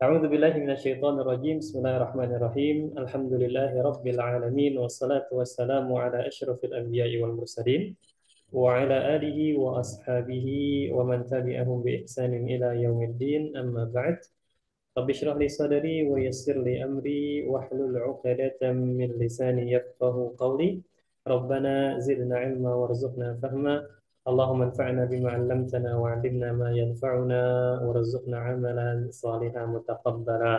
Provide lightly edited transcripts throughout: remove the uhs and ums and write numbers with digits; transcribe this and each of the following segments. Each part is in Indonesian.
أعوذ بالله من الشيطان الرجيم بسم الله الرحمن الرحيم الحمد لله رب العالمين والصلاة والسلام على أشرف الأنبياء والمرسلين وعلى آله وأصحابه ومن تبعهم بإحسان إلى يوم الدين أما بعد رب اشرح لي صدري ويسر لي أمري واحلل عقدة من لساني يفقه قولي ربنا زدنا علما وارزقنا فهما اللهم انفعنا بما علمتنا وعلمنا ما ينفعنا وارزقنا عملا صالحا متقبلا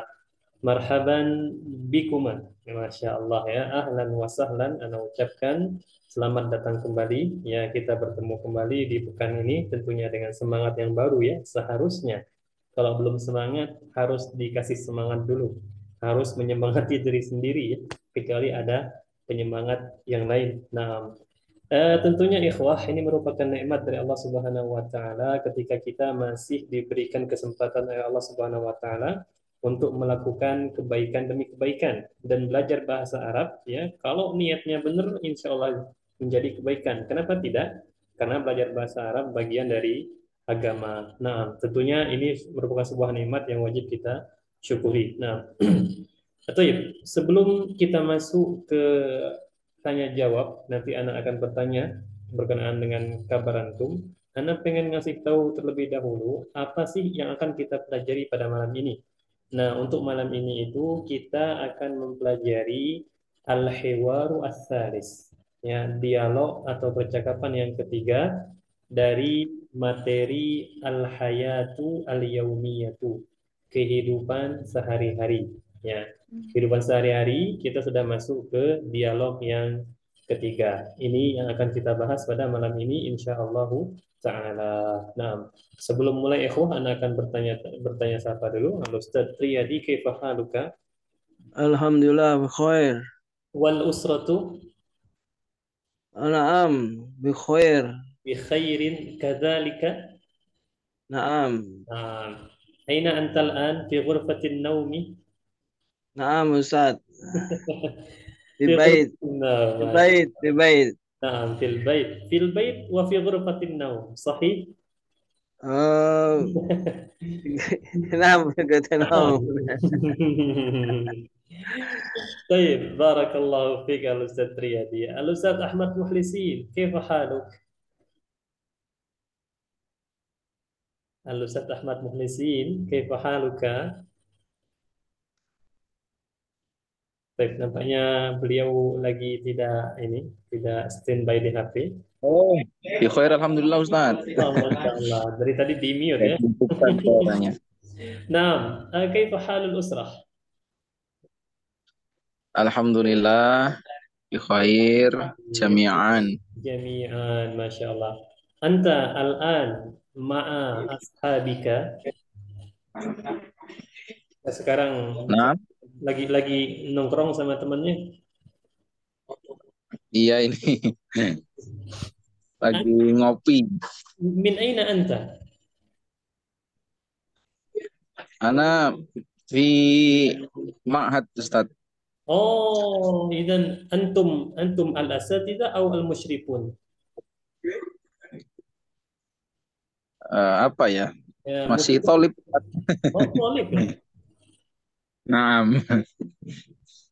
مرحبا bikuma. Masya Allah ya, ahlan wa sahlan. Ana ucapkan selamat datang kembali. Ya, kita bertemu kembali di pekan ini tentunya dengan semangat yang baru ya. Seharusnya kalau belum semangat harus dikasih semangat dulu. Harus menyemangati diri sendiri ya. Kecuali ada penyemangat yang lain. Nah, tentunya ikhwah ini merupakan nikmat dari Allah Subhanahu wa taala ketika kita masih diberikan kesempatan oleh Allah Subhanahu wa taala untuk melakukan kebaikan demi kebaikan dan belajar bahasa Arab ya. Kalau niatnya benar insya Allah menjadi kebaikan. Kenapa tidak? Karena belajar bahasa Arab bagian dari agama. Nah, tentunya ini merupakan sebuah nikmat yang wajib kita syukuri. Nah, atau ya, sebelum kita masuk ke tanya jawab, nanti anak akan bertanya berkenaan dengan kabar antum. Anak pengen ngasih tahu terlebih dahulu apa sih yang akan kita pelajari pada malam ini. Nah, untuk malam ini itu kita akan mempelajari al-hiwaru as-salis, ya, dialog atau percakapan yang ketiga dari materi al-hayatu al-yaumiyatu, kehidupan sehari-hari, ya. Kehidupan sehari-hari kita sudah masuk ke dialog yang ketiga. Ini yang akan kita bahas pada malam ini insyaallah taala. Nah, sebelum mulai ikhwah ana akan bertanya bertanya siapa dulu. Halo Ustaz Triyadi, kaifa haluka? Alhamdulillah bikhair. Wal usratu Naam, bikhair. bi khairin kadzalika. Naam. Nah, aina anta al-an fi ghurfatin naumi? Naam Ustaz. Di Fi bait. ghurfatin naum. Di bait, di bait. Nah, fil bait wa fi ghurfatin naum. Sahih? Oh, naam, kata naam. طيب بارك الله فيك الأستاذ ريادي. الأستاذ أحمد مخلصين كيف حالك؟ الأستاذ أحمد مخلصين كيف حالك؟ Baik, nampaknya beliau lagi tidak standby di HP. Oh, ya khair alhamdulillah Ustaz. Oh, Masya Allah. Dari tadi di mute Saya ya. tunjukkan suaranya. Nah, كيف حال الأسرة؟ Alhamdulillah, bi khair jami'an. جميعا ما شاء الله. أنت الآن مع أصحابك. Sekarang Nah, lagi nongkrong sama temennya. iya ini lagi ngopi. Min aina anta? Ana fi ma'had Ustaz. Oh, idan antum al-asatidha atau al-musyrifun? Apa ya? Ya, Masih musyrif. tolib. Oh, tolib ya. Nah,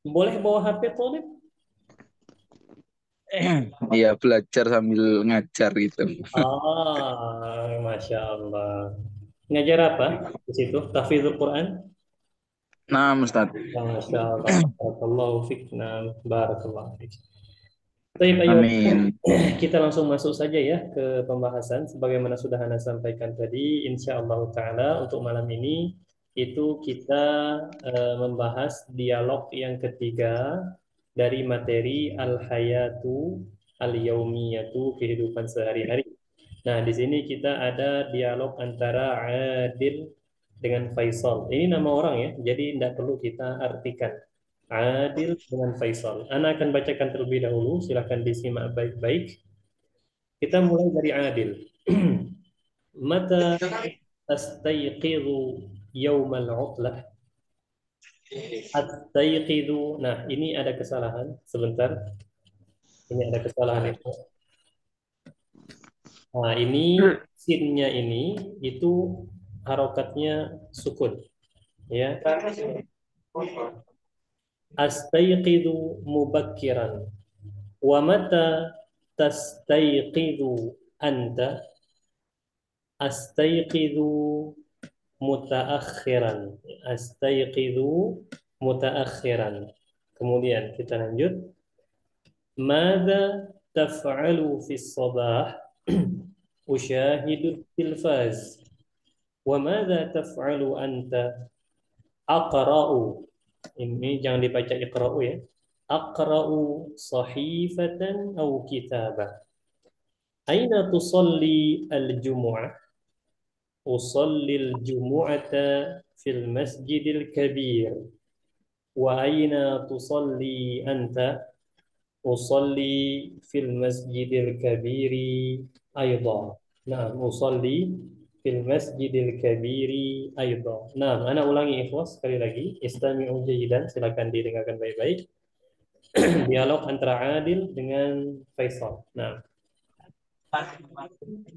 Boleh bawa HP tolib? iya belajar sambil ngajar gitu. Masya Allah. Ngajar apa di situ? Tahfidzul Quran? Nah, Ustaz. Masya Allah. Barakallahu fiik. Nah, barakallahu fiik. Baik, ayo Amin. kita langsung masuk saja ya ke pembahasan. Sebagaimana sudah Anda sampaikan tadi, insya Allah Ta'ala untuk malam ini itu kita membahas dialog yang ketiga dari materi Al-Hayatu Al-Yaumiyatu, kehidupan sehari-hari. Nah, di sini kita ada dialog antara Adil dengan Faisal. Ini nama orang ya, jadi tidak perlu kita artikan. Adil dengan Faisal. Ana akan bacakan terlebih dahulu, silahkan disimak baik-baik. Kita mulai dari Adil. Mata tastayqidhu yawmal utlah. Astayqidhu. Nah, ini ada kesalahan. Sebentar. Ini ada kesalahan itu. Nah, ini sinnya ini itu harokatnya sukun. Ya, astayqidu mubakkiran. Wa mata tastayqidu anta? Astayqidu mutaakhiran. Astayqidu mutaakhiran. Kemudian kita lanjut. Mada taf'alu fi sabah? Usyahidu tilfaz. Wa mada taf'alu anta? Aqra'u. Ini jangan dibaca iqra'u ya. Aqra'u sahifatan aw kitabah. Aina tusalli al-jumu'ah? Usalli al-jumu'ata fil masjidil kabir. Wa aina tusalli anta? Usalli fil masjidil kabiri ayda. Nah, usalli fil masjidil kabiri ayda. Nah, ana ulangi ikhwas sekali lagi. Istami'u jayidan, silakan didengarkan baik-baik. Dialog antara Adil dengan Faisal. Nah,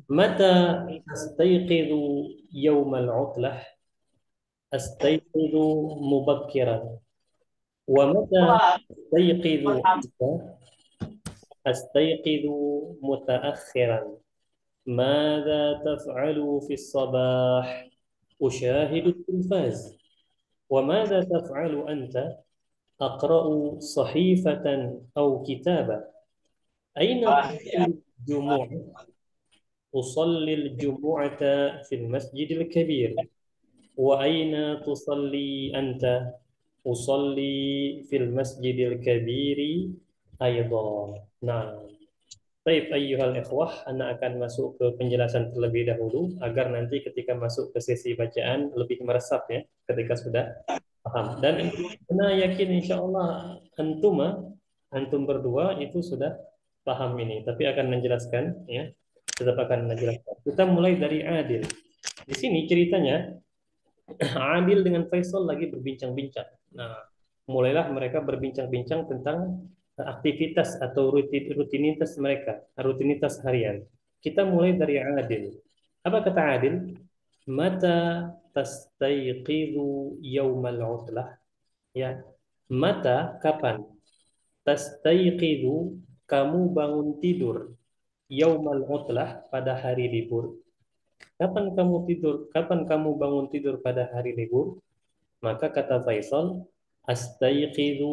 mata astayqidu yawmal utlah? Astayqidu mubakkiran. Wa mata astayqidu anta? Astayqidu mutaakhiran. Mada taf'alu fi sabah? Usyahidu tilfaz. Wa mada taf'alu anta? Aqra'u sahifatan aw kitaba. Aina jumu'ah? Usalli al-jumu'ata fil masjidil kabir. Wa aina tusalli anta? Usalli fil masjidil kabiri ayda. Nah, baik ayyuhal ikhwah, Anda akan masuk ke penjelasan terlebih dahulu agar nanti ketika masuk ke sesi bacaan lebih meresap ya ketika sudah paham. Dan Anda yakin insya Allah antum berdua itu sudah paham ini, tapi akan menjelaskan ya, tetap akan menjelaskan. Kita mulai dari Adil. Di sini ceritanya Adil dengan Faisal lagi berbincang-bincang. Nah, mulailah mereka berbincang-bincang tentang aktivitas atau rutinitas mereka, rutinitas harian. Kita mulai dari Adil. Apa kata Adil? Mata tastayqidu yaumal utlah? Ya. Mata, kapan? Tastayqidu, kamu bangun tidur. Yaumal utlah, pada hari libur. Kapan kamu tidur? Kapan kamu bangun tidur pada hari libur? Maka kata Faisal, astayqidu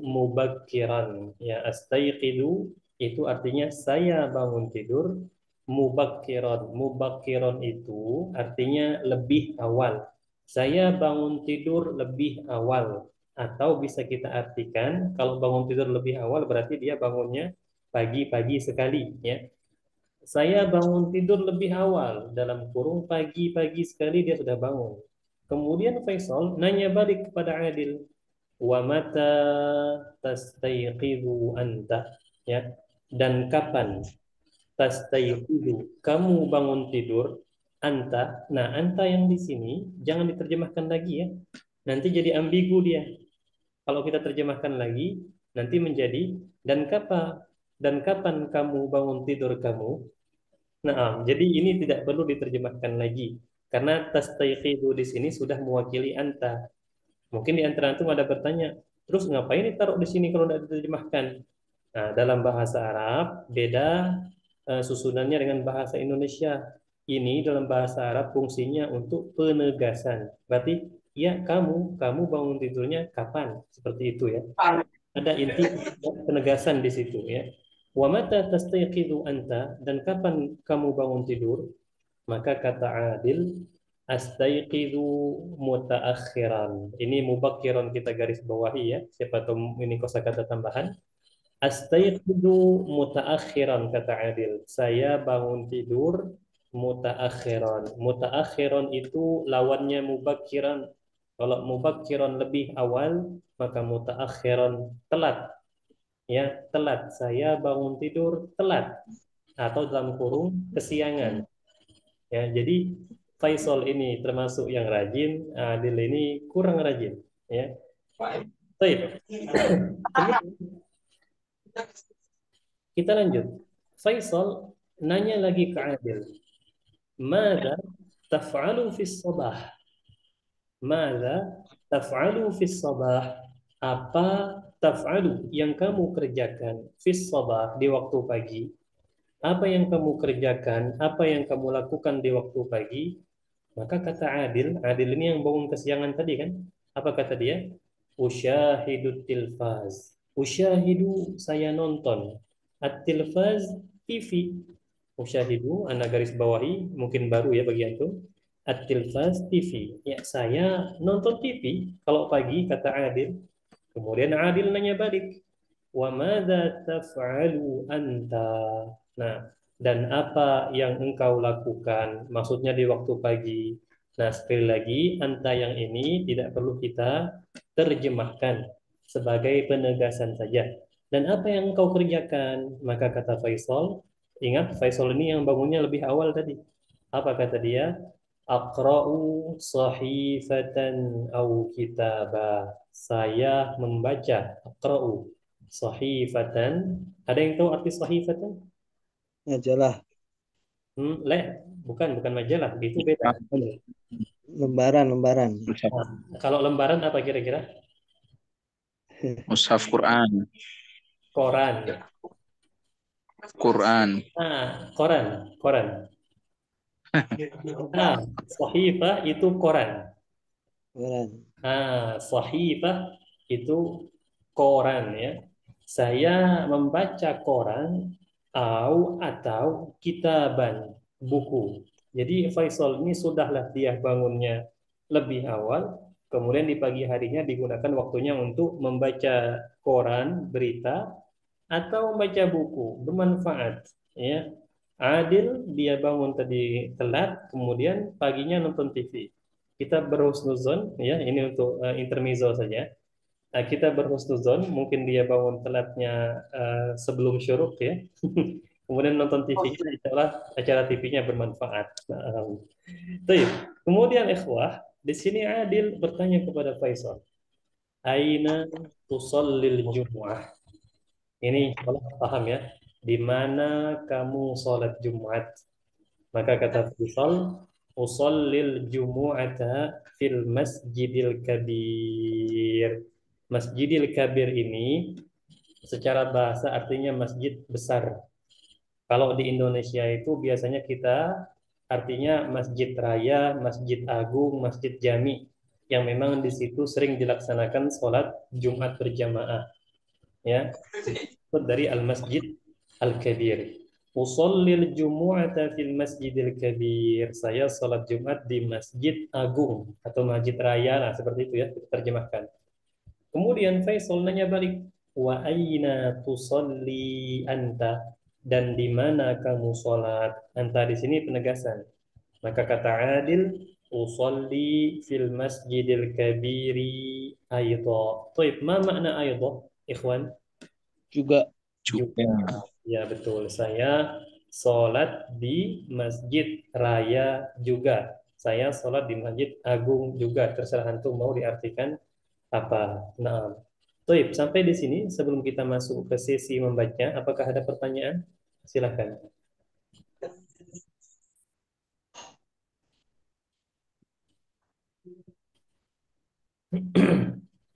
mubakkiran. Ya, astayqidu itu artinya saya bangun tidur mubakkiran. Mubakkiran itu artinya lebih awal. Saya bangun tidur lebih awal. Atau bisa kita artikan, kalau bangun tidur lebih awal berarti dia bangunnya pagi-pagi sekali. Ya, saya bangun tidur lebih awal, dalam kurung pagi-pagi sekali dia sudah bangun. Kemudian Faisal nanya balik kepada Adil, wa mata tastayqidu anta? Ya, dan kapan tastayqidu, kamu bangun tidur? Anta, nah anta yang di sini jangan diterjemahkan lagi ya, nanti jadi ambigu dia. Kalau kita terjemahkan lagi nanti menjadi dan kapan kamu bangun tidur kamu? Nah, jadi ini tidak perlu diterjemahkan lagi karena tastayqidu di sini sudah mewakili anta. Mungkin di antara antum ada bertanya, terus ngapain ditaruh di sini kalau tidak diterjemahkan? Nah, dalam bahasa Arab beda susunannya dengan bahasa Indonesia. Ini dalam bahasa Arab fungsinya untuk penegasan. Berarti ya kamu bangun tidurnya kapan? Seperti itu ya. Ada inti penegasan di situ ya. Wa mata tastayqidu anta, dan kapan kamu bangun tidur? Maka kata Adil, astayqidu mutaakhiran. Ini mubakkiran kita garis bawahi ya. Siapa tahu ini kosakata tambahan. Astayqidu mutaakhiran kata Adil. Saya bangun tidur mutaakhiran. Mutaakhiran itu lawannya mubakkiran. Kalau mubakkiran lebih awal, maka mutaakhiran telat. Ya, telat. Saya bangun tidur telat atau dalam kurung kesiangan. Ya, jadi Faisal ini termasuk yang rajin, Adil ini kurang rajin. Ya, baik. Kita lanjut. Faisal nanya lagi ke Adil. Mada taf'alu fis sabah. Mada taf'alu fis sabah? Apa taf'alu yang kamu kerjakan fis sabah di waktu pagi? Apa yang kamu kerjakan, apa yang kamu lakukan di waktu pagi? Maka kata Adil, Adil ini yang bangun kesiangan tadi kan? Apa kata dia? Usyahidu tilfaz. Usyahidu, saya nonton. At-tilfaz, TV. Usyahidu, anak garis bawahi, mungkin baru ya bagi antum. At-tilfaz, TV. Ya, saya nonton TV. Kalau pagi, kata Adil. Kemudian Adil nanya balik. Wa madza taf'alu anta? Nah, dan apa yang engkau lakukan? Maksudnya di waktu pagi. Nah, sekali lagi, anta yang ini tidak perlu kita terjemahkan sebagai penegasan saja. Dan apa yang engkau kerjakan? Maka kata Faisal, ingat Faisal ini yang bangunnya lebih awal tadi. Apa kata dia? Aqra'u sahifatan au kitaba. Saya membaca. Aqra'u sahifatan. Ada yang tahu arti sahifatan? Majalah, Bukan majalah, itu beda. lembaran. Mushaf, Nah, kalau lembaran apa kira-kira? mushaf Quran. Koran. Quran. Koran. Nah, sahifah itu koran. Lembaran. Sahifah itu koran ya. Saya membaca koran atau kitaban, buku. Jadi Faisal ini sudahlah dia bangunnya lebih awal, kemudian di pagi harinya digunakan waktunya untuk membaca koran, berita, atau membaca buku, bermanfaat. Ya, Adil dia bangun tadi telat, kemudian paginya nonton TV. Kita berhusnuzon, ya ini untuk intermezzo saja. Kita berhusnuzon, mungkin dia bangun telatnya sebelum syuruk ya. Kemudian nonton TV, acara TV-nya bermanfaat. Baik. Kemudian ikhwah, di sini Adil bertanya kepada Faisal, Aina tusallil Jum'ah? Ini kalau paham ya, di mana kamu sholat Jumat? Maka kata Faisal, usallil jumu'ata fil masjidil kabir. Masjidil kabir ini secara bahasa artinya masjid besar. Kalau di Indonesia itu biasanya kita artinya masjid raya, masjid agung, masjid jami yang memang di situ sering dilaksanakan sholat Jumat berjamaah. Ya, itu dari al-masjid al-kabir. Usallil jumu'ata fil masjidil kabir. Saya salat Jumat di Masjid Agung atau Masjid Raya, nah seperti itu ya, kita terjemahkan. Kemudian Faisal nanya balik, wa aina tusalli anta? Dan di mana kamu salat? Anta di sini penegasan. Maka kata Adil, usalli fil masjidil kabiri aidha. Baik, ma makna aidha, ikhwan? Juga Juga. Ya betul. Saya sholat di Masjid Raya juga. Saya sholat di Masjid Agung juga. Terserah antum mau diartikan apa. Nah, Toib, sampai di sini sebelum kita masuk ke sesi membaca, apakah ada pertanyaan? Silakan.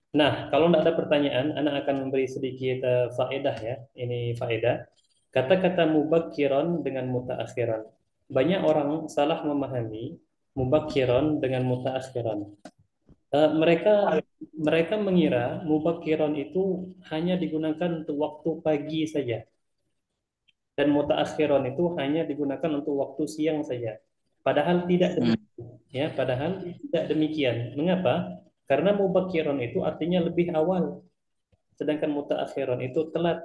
Nah, kalau tidak ada pertanyaan, Anak akan memberi sedikit faedah ya. Ini faedah. Kata-kata mubakkiron dengan mutaakhiran. Banyak orang salah memahami mubakkiron dengan mutaakhiran. Mereka mereka mengira mubakkiron itu hanya digunakan untuk waktu pagi saja dan mutaakhiron itu hanya digunakan untuk waktu siang saja. Padahal tidak demikian. Ya, padahal tidak demikian. Mengapa? Karena mubakkiron itu artinya lebih awal, sedangkan mutaakhiron itu telat.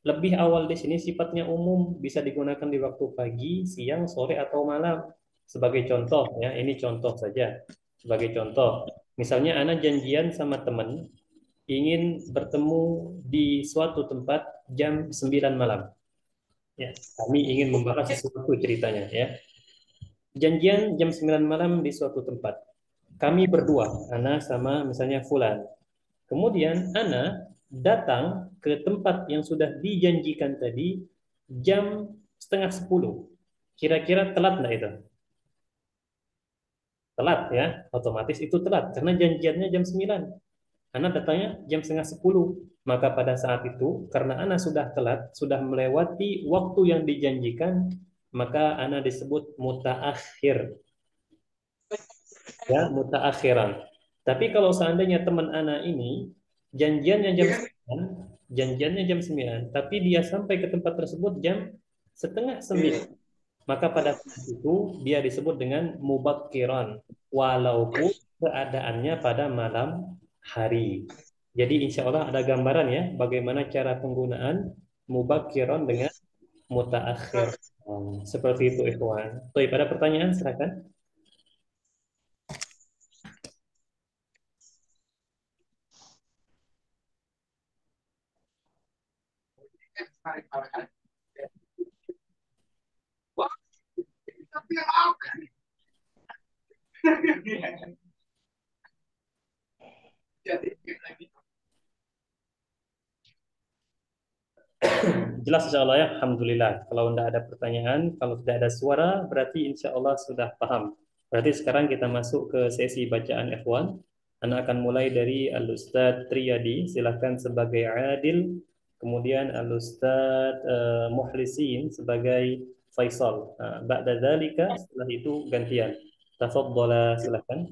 Lebih awal di sini sifatnya umum, bisa digunakan di waktu pagi, siang, sore, atau malam. Sebagai contoh, ya, ini contoh saja. Sebagai contoh, misalnya anak janjian sama teman, ingin bertemu di suatu tempat jam 9 malam. Ya, kami ingin membahas sesuatu ceritanya. Ya. Janjian jam 9 malam di suatu tempat. Kami berdua, Ana sama misalnya Fulan. Kemudian Ana datang ke tempat yang sudah dijanjikan tadi jam setengah 10. Kira-kira telat nggak itu? telat ya, otomatis itu telat karena janjiannya jam 9. Ana datangnya jam setengah 10. Maka pada saat itu, karena Ana sudah telat, sudah melewati waktu yang dijanjikan, maka Ana disebut mutaakhir. Ya, mutaakhiran. Tapi kalau seandainya teman Ana ini janjiannya jam 9, janjiannya jam 9, tapi dia sampai ke tempat tersebut jam setengah 9, maka pada saat itu dia disebut dengan mubakkiran, walaupun keadaannya pada malam hari. Jadi insya Allah ada gambaran ya bagaimana cara penggunaan mubakkiran dengan mutaakhir. Seperti itu ikhwan. Baik, ada pertanyaan silakan. Jelas insya Allah ya, Alhamdulillah. Kalau tidak ada pertanyaan, kalau tidak ada suara, berarti insya Allah sudah paham. Berarti sekarang kita masuk ke sesi bacaan F1. Anda akan mulai dari Al-Ustadz Triyadi, silakan sebagai Adil. Kemudian Al-Ustadz Muhlisin sebagai Faisal. Ba'da dzalika, setelah itu gantian. Tafadhala, silakan.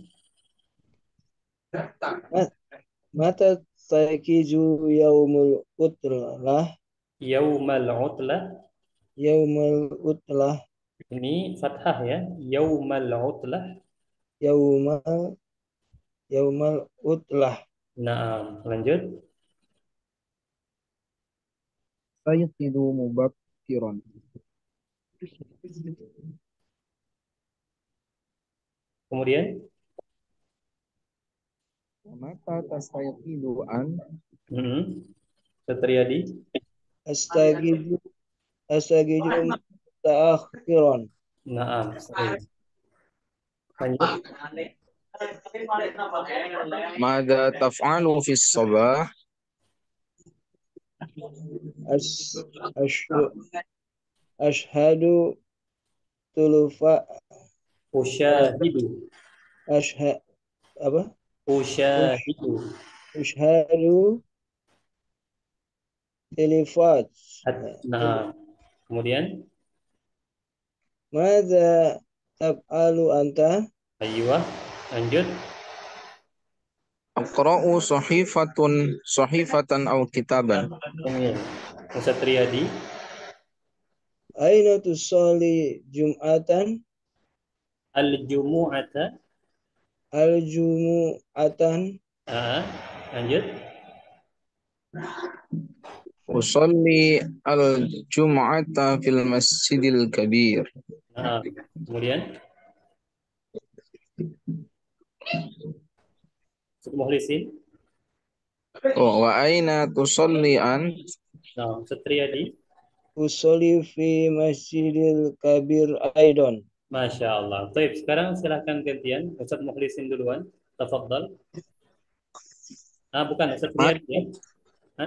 Mata takiju yaumul utlah. Yaumal Utlah. Yaumul utlah. Ini fathah ya. Yaumal Utlah. Yaumal Yaumal utlah. Nah, lanjut. Sayyidu mubakkiran. Kemudian, Mata tastayiqidu an Satriadi. Astagiju taakhiran. Naam, sahih. Lanjut. Mada taf'alu fi sabah? As ashu- Ashhadu tulufa Usyahidu. ashha apa? Usyahidu. Ashhadu telefat. Naam. Kemudian, Mada taf'alu anta? aywa. Lanjut. Aqra'u sahifatan aw kitaban. Kemudian, Satriadi. Aina tusalli Jum'atan? Al-jumu'ata. Al-Jumu'atan? Lanjut. Usalli al-jum'ata fil masjidil kabir. Naam. Kemudian, Muhlisin. Wa aina tusalli an? Naam, Satriadi. Usolli fi Masjidil Kabir Aidon. Masya Allah. Baik, sekarang silahkan gantian. Ustaz Muhlisin duluan. Tafadhal. Bukan, Ustaz Triadi ya.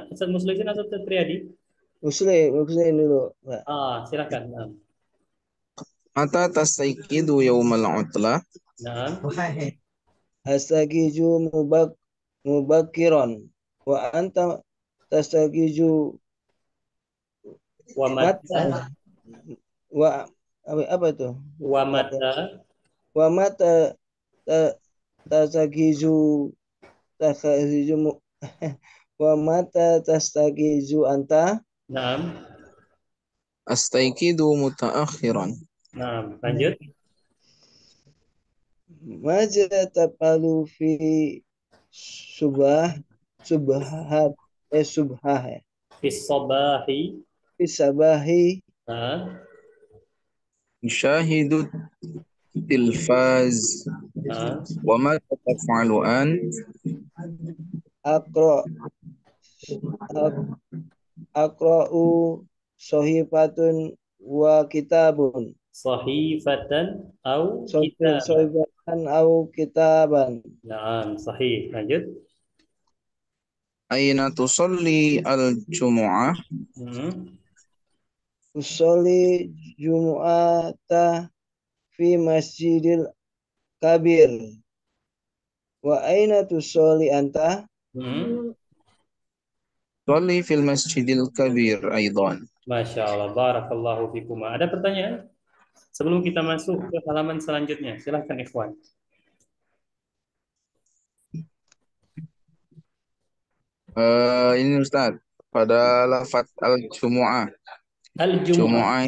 Ustaz Muhlisin atau Ustaz Triadi? Muslim dulu, Pak. Silakan. Naam. Mata tastayiqidu yaumal utlah? Naam. Astagiju mubakiron. Wa anta tastagiju Wa mata. wa apa itu? Wa mata. Wa mata tastagiju wa mata tastagiju anta? Naam. Astayqidu mutaakhiran. Naam. Lanjut. Maja tapalu fi subhah subhat subhah ya. Fis sabahi. Fi sabahi Naam. Yushahidu tilfaz. Naam. Wa ma taf'alu an? akro akra'u sohifatun wa kitabun. Sahifatan au kitab. Sohifatan au kitaban. Naam. Sahih. Lanjut. Aina tusalli al-jumu'ah? Usolli jumu'ata fi masjidil kabir. Wa aina tusolli anta? Hmm. Sholli fil masjidil kabir aidan. Masya Allah, barakallahu fikum. Ada pertanyaan? Sebelum kita masuk ke halaman selanjutnya, silahkan Ikhwan. Ini Ustaz, pada lafaz al-jumu'ah. Al-Jumu'ah. Jumu'ah,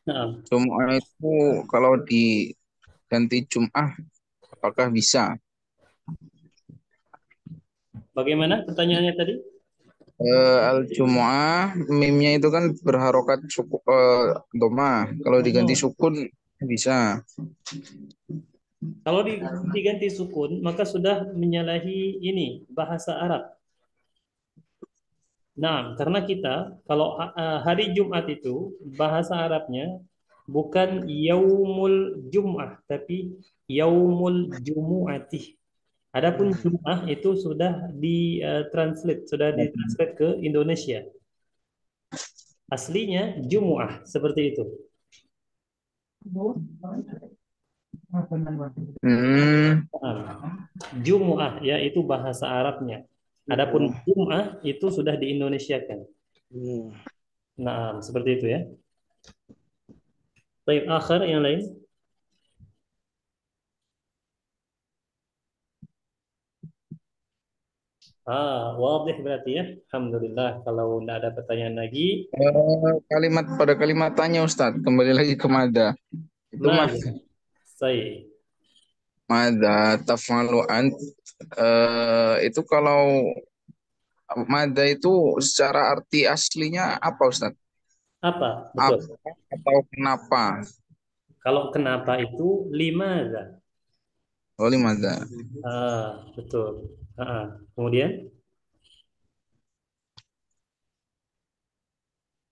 Nah, Jumu'ah itu kalau diganti Jum'ah, apakah bisa? bagaimana pertanyaannya tadi? Al-Jumu'ah, mimnya itu kan berharokat doma. Kalau diganti Hmm. sukun bisa. Kalau diganti sukun, maka sudah menyalahi ini bahasa Arab. Nah, karena kita kalau hari Jumat itu bahasa Arabnya bukan yaumul Jum'ah, tapi yaumul Jumu'ati. Adapun Jum'ah itu sudah sudah ditranslate ke Indonesia. Aslinya Jumu'ah seperti itu. Hmm, Nah, Jumu'ah ya itu bahasa Arabnya. Adapun Jum'ah itu sudah diindonesiakan. Hmm. Nah, seperti itu ya. Baik, akhir yang lain. Wadih berarti ya. Alhamdulillah kalau tidak ada pertanyaan lagi. kalimat pada kalimat tanya Ustaz, kembali lagi ke mada. Itu mah Mada. Saya. mada taf'alu ant. Itu kalau mada itu secara arti aslinya apa Ustaz? Apa? Apa Betul. atau kenapa? Kalau kenapa itu limaza. Oh, mada. Betul. Kemudian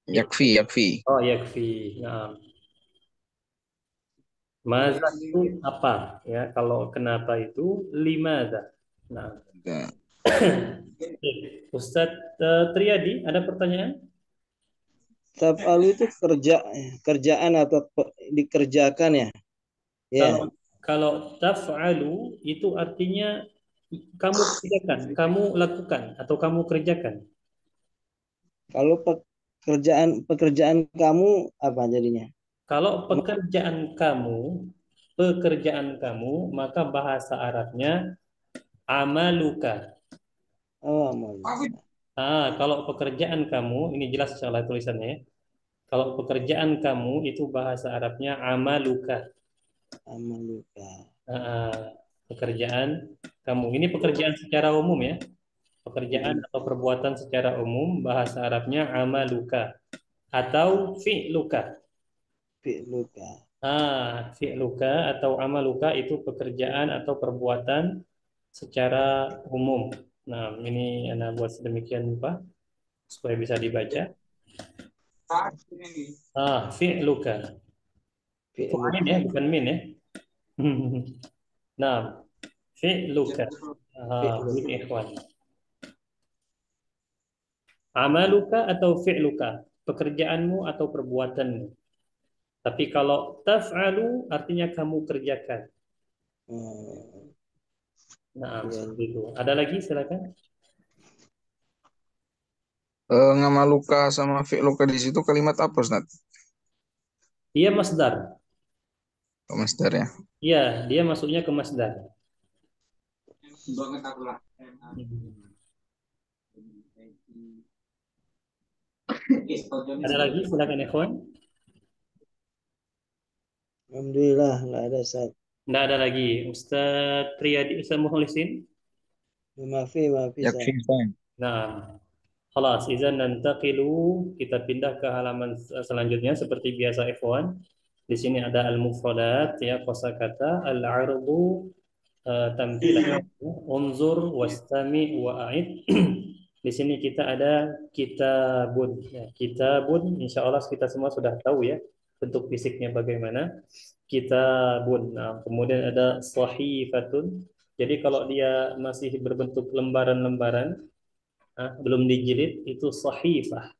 Yakfi, yakfi. yakfi. Nah, maza itu apa? Ya, kalau kenapa itu limaza. Nah, Ya. Ustadz Triadi, ada pertanyaan? Taf'alu itu kerjaan atau dikerjakan ya? Ya. Kalau kalau taf'alu itu artinya kamu kerjakan, kamu lakukan atau kamu kerjakan. Kalau pekerjaan kamu apa jadinya? Kalau pekerjaan kamu, maka bahasa Arabnya amaluka. Oh, amal. Kalau pekerjaan kamu, ini jelas salah tulisannya ya. Kalau pekerjaan kamu itu bahasa Arabnya amaluka. Amaluka. Pekerjaan kamu. Ini pekerjaan secara umum ya. Pekerjaan atau perbuatan secara umum bahasa Arabnya amaluka atau fi'luka. Fi'luka. Fi'luka atau amaluka itu pekerjaan atau perbuatan secara umum. Nah, ini Anda buat sedemikian rupa supaya bisa dibaca. Fi'luka. Fu'ain ya, Fi'luka. bukan min ya. Nah, fi'luka. Bin Fi'luka. ikhwan. Amaluka atau fi'luka, pekerjaanmu atau perbuatanmu. Tapi kalau taf'alu artinya kamu kerjakan. Oh, Nah, iya. seperti itu. Ada lagi silakan. Ngamaluka sama fi'luka di situ kalimat apa Ustaz? Dia masdar. Oh, Master ya. Iya, dia masuknya ke masdar. Ada lagi silakan ikhwan. Alhamdulillah nggak ada saat. Tidak ada lagi. Ustaz Triyadi, Ustaz Mukhlisin. Maafi Yakfi, saat. Ustaz. Nah, khalas, izan nantaqilu, kita pindah ke halaman selanjutnya seperti biasa ikhwan. Di sini ada al-mufradat ya, kosakata, al-ardu, tamthilan, unzur wastami wa'id. Di sini kita ada kitabun. Ya, kitabun, insya Allah kita semua sudah tahu ya bentuk fisiknya bagaimana. Kitabun. Nah, kemudian ada sahifatun. Jadi kalau dia masih berbentuk lembaran-lembaran, belum dijilid, itu sahifah.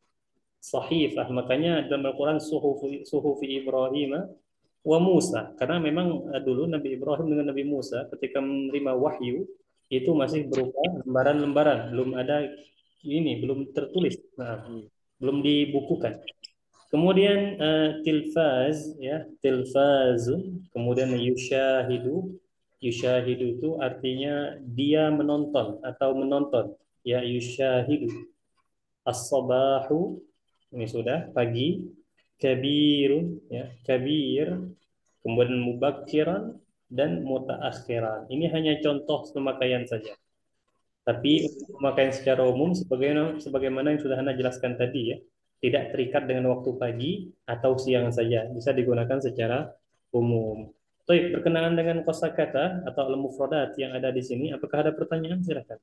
Sahifah. Makanya dalam Al-Quran suhufi Ibrahim wa Musa, karena memang dulu Nabi Ibrahim dengan Nabi Musa ketika menerima wahyu itu masih berupa lembaran-lembaran, belum ada ini, belum tertulis, nah, belum dibukukan. Kemudian tilfaz ya, tilfazun, kemudian yushahidu itu artinya dia menonton atau menonton, ya yushahidu. As-sabahu ini sudah pagi, kabirun ya, kabir, kemudian mubakkiran dan mutaakhiran. Ini hanya contoh pemakaian saja. Tapi untuk pemakaian secara umum sebagaimana yang sudah Anda jelaskan tadi ya, tidak terikat dengan waktu pagi atau siang saja, bisa digunakan secara umum. Baik, berkenaan dengan kosakata atau al-mufradat yang ada di sini, apakah ada pertanyaan? Silakan.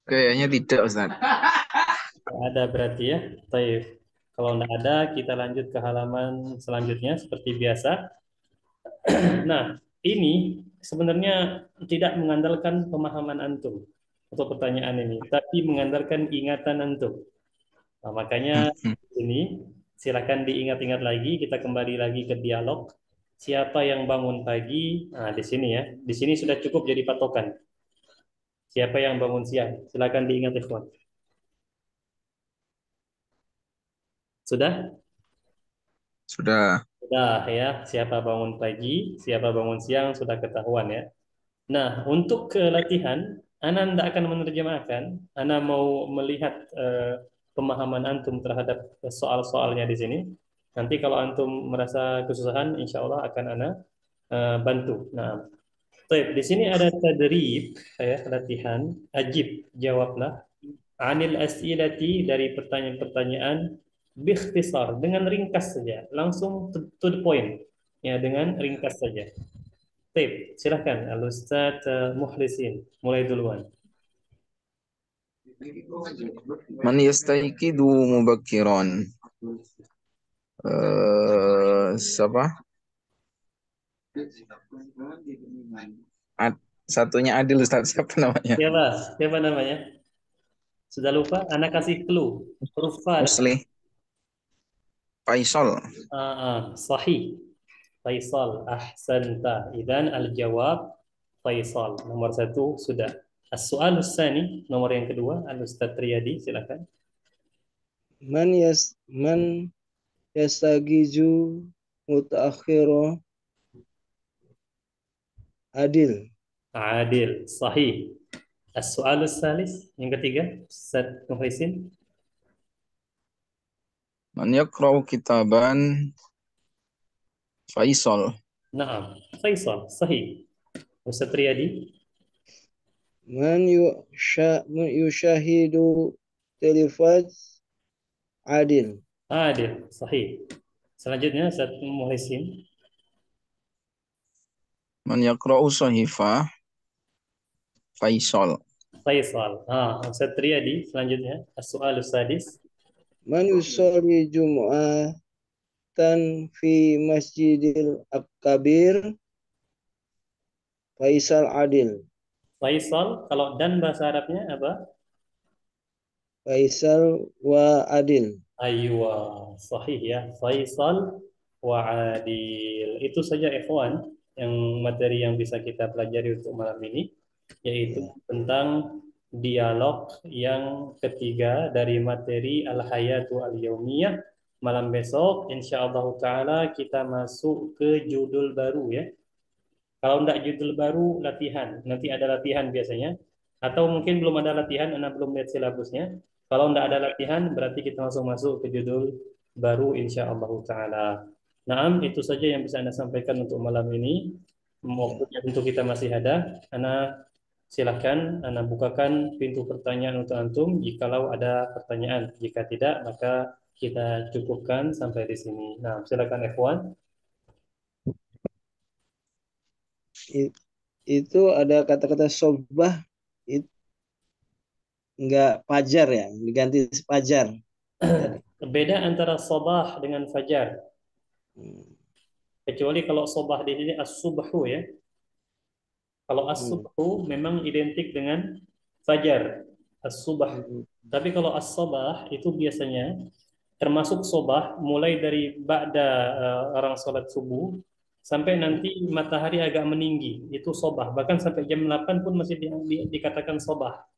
Kayaknya tidak, Ustaz. Ada berarti ya. Baik. Kalau tidak ada, kita lanjut ke halaman selanjutnya seperti biasa. Nah, ini sebenarnya tidak mengandalkan pemahaman antum untuk pertanyaan ini, tapi mengandalkan ingatan antum. Nah, makanya ini silakan diingat-ingat lagi, kita kembali lagi ke dialog. Siapa yang bangun pagi? Nah, di sini ya. Di sini sudah cukup jadi patokan. Siapa yang bangun siang? Silakan diingat, ikhwan. Sudah? Sudah. Sudah ya. Siapa bangun pagi, siapa bangun siang sudah ketahuan ya. Nah, untuk latihan, Ana tidak akan menerjemahkan. Ana mau melihat pemahaman antum terhadap soal-soalnya di sini. Nanti kalau antum merasa kesusahan, insya Allah akan Ana bantu. Nah, baik, di sini ada tadrib, ya, latihan. Ajib, jawablah. Anil as'ilati, dari pertanyaan-pertanyaan, bikhtisar, dengan ringkas saja, langsung to the point, ya, dengan ringkas saja. Baik, silahkan Al-Ustaz Muhlisin, mulai duluan. Man yastayqidu mubakkiran. Siapa? Satunya Adil, Ustaz. Siapa namanya? Siapa? Siapa namanya? Sudah lupa? Anak kasih clue. Huruf Fa. Muslih. Faisal. Sahih. Faisal. Ahsanta. Idan al-jawab Faisal. Nomor 1 sudah. As-soal tsani, nomor yang kedua, Al-Ustaz Riyadi, silakan. Man yastagiju mutaakhiro adil. Adil. Sahih. As-soal tsalis, yang ketiga, Ustaz Muhlisin. Man yaqra'u kitaban Faisal. Naam. Faisal. Sahih. Ustaz Riyadi. Man yushahidu telefaz adil. Adil. Sahih. Selanjutnya Ustaz Muhlisin. Man yaqra'u sahifah Faisal. Faisal. Ustaz Riyadi, selanjutnya as-soal sadis. Man yusalli jum'atan fi masjidil kabir Faisal adil. Faisal, kalau dan bahasa Arabnya apa? Faisal wa adil. Aywa, sahih ya. Faisal wa adil. Itu saja ikhwan yang materi yang bisa kita pelajari untuk malam ini, yaitu tentang dialog yang ketiga dari materi Al-Hayatu Al-Yaumiyah. Malam besok insyaallah taala kita masuk ke judul baru ya. Kalau enggak judul baru, latihan. Nanti ada latihan biasanya. Atau mungkin belum ada latihan, Anda belum lihat silabusnya. Kalau enggak ada latihan, berarti kita langsung masuk ke judul baru insya Allah Ta'ala. Nah, itu saja yang bisa Anda sampaikan untuk malam ini. Waktunya tentu kita masih ada. Anda silakan, Anda bukakan pintu pertanyaan untuk antum. Jikalau ada pertanyaan. Jika tidak, maka kita cukupkan sampai di sini. Nah, silakan F1. Itu ada kata-kata sobah itu enggak fajar ya, diganti fajar. Beda antara sabah dengan fajar. Kecuali kalau sabah di sini as-subhu ya. Kalau as-subhu memang identik dengan fajar, as-subah. Tapi kalau as-sabah itu biasanya termasuk sobah mulai dari ba'da orang sholat subuh sampai nanti matahari agak meninggi, itu sobah. Bahkan sampai jam 8 pun masih dikatakan sobah.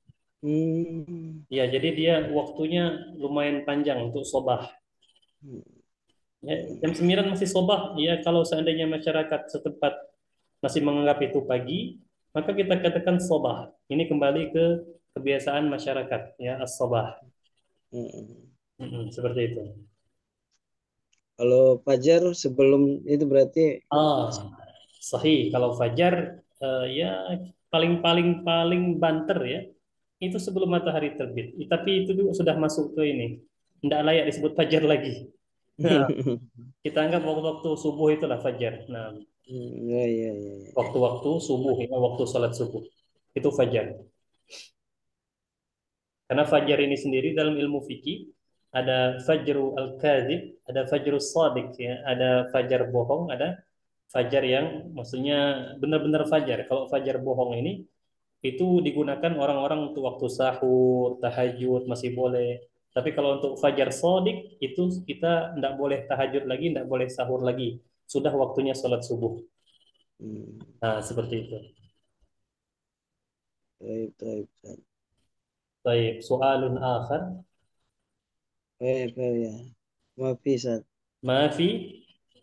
Ya, jadi dia waktunya lumayan panjang untuk sobah. Ya, jam 9 masih sobah. Ya, kalau seandainya masyarakat setempat masih menganggap itu pagi, maka kita katakan sobah. Ini kembali ke kebiasaan masyarakat, ya, as-sobah. Seperti itu. Kalau fajar sebelum itu berarti Ah, sahih. Kalau fajar, ya paling banter ya, itu sebelum matahari terbit. Tapi itu juga sudah masuk ke ini, tidak layak disebut fajar lagi. Nah, kita anggap waktu-waktu subuh itulah fajar. Nah, ya, ya, ya, ya. waktu-waktu subuh, ya, waktu sholat subuh itu fajar. Karena fajar ini sendiri dalam ilmu fikih ada fajru al-kadzib, ada fajru shadiq, ya, ada fajar bohong, ada fajar yang maksudnya benar-benar fajar. Kalau fajar bohong ini itu digunakan orang-orang untuk waktu sahur, tahajud masih boleh. Tapi kalau untuk fajar shadiq itu kita tidak boleh tahajud lagi, tidak boleh sahur lagi. Sudah waktunya sholat subuh. Nah, seperti itu. Baik, baik, baik. Baik, soalun akhar. Baik, baik, ya. Maafi, Ustaz. Maafi.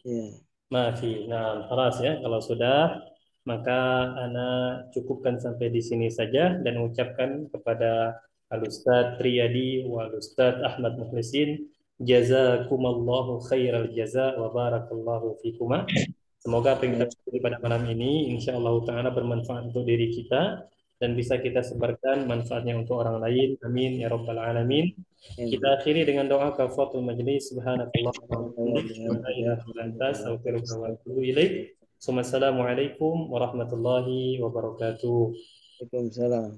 Ya. Maafi. Nah, kelas ya. Kalau sudah, maka ana cukupkan sampai di sini saja dan ucapkan kepada Al-Ustaz Triyadi wal Ustaz Ahmad Mukhlisin, jazakumallahu khairal jaza wa barakallahu fikuma. Semoga apa yang kita pelajari pada malam ini insya Allah Ta'ala bermanfaat untuk diri kita dan bisa kita sebarkan manfaatnya untuk orang lain. Amin ya rabbal alamin. Kita akhiri dengan doa kafaratul majlis. Subhanakallah wa bihamdik, wa la ilaha illa anta, astaghfiruka wa atubu ilaik. Assalamualaikum warahmatullahi wabarakatuh. Waalaikumsalam.